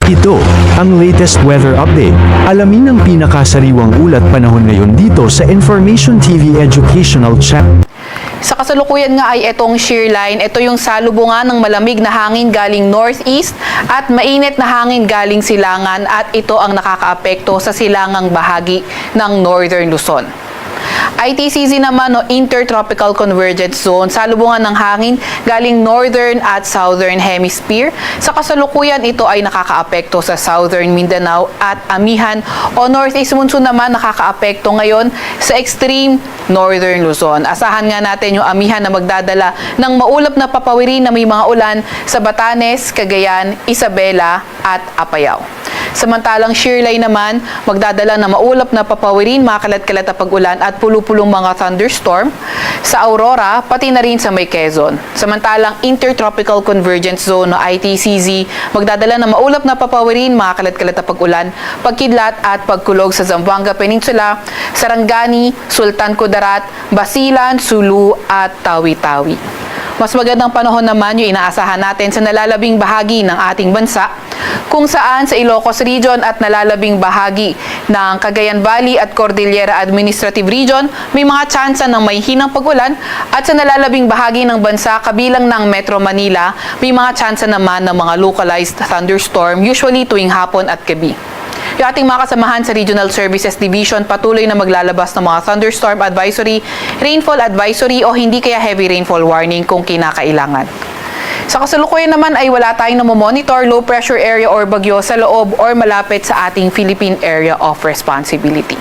Ito ang latest weather update. Alamin ang pinakasariwang ulat panahon ngayon dito sa Information TV Educational Channel. Sa kasalukuyan nga ay itong shear line. Ito yung salubungan ng malamig na hangin galing northeast at mainit na hangin galing silangan at ito ang nakakaapekto sa silangang bahagi ng Northern Luzon. ITCZ naman o Intertropical Convergence Zone, salubungan ng hangin galing Northern at Southern Hemisphere. Sa kasalukuyan, ito ay nakakaapekto sa Southern Mindanao at Amihan o Northeast Monsoon naman nakakaapekto ngayon sa extreme Northern Luzon. Asahan nga natin yung Amihan na magdadala ng maulap na papawirin na may mga ulan sa Batanes, Cagayan, Isabela at Apayao. Samantalang shear line naman, magdadala ng maulap na papawirin, mga kalat-kalat na pag-ulan at pulo-pulong mga thunderstorm sa Aurora, pati na rin sa May Quezon. Samantalang Intertropical Convergence Zone o ITCZ, magdadala ng maulap na papawirin, mga kalat-kalat na pag-ulan, pagkidlat at pagkulog sa Zamboanga Peninsula, Sarangani, Sultan Kudarat, Basilan, Sulu at Tawi-Tawi. Mas magandang panahon naman yung inaasahan natin sa nalalabing bahagi ng ating bansa, kung saan sa Ilocos Region at nalalabing bahagi ng Cagayan Valley at Cordillera Administrative Region, may mga tsansa ng may hinang pag-ulan at sa nalalabing bahagi ng bansa kabilang ng Metro Manila, may mga tsansa naman ng mga localized thunderstorm usually tuwing hapon at gabi. Yung ating mga kasamahan sa Regional Services Division patuloy na maglalabas ng mga thunderstorm advisory, rainfall advisory o hindi kaya heavy rainfall warning kung kinakailangan. Sa kasalukuyan naman ay wala tayong namomonitor low pressure area or bagyo sa loob or malapit sa ating Philippine Area of Responsibility.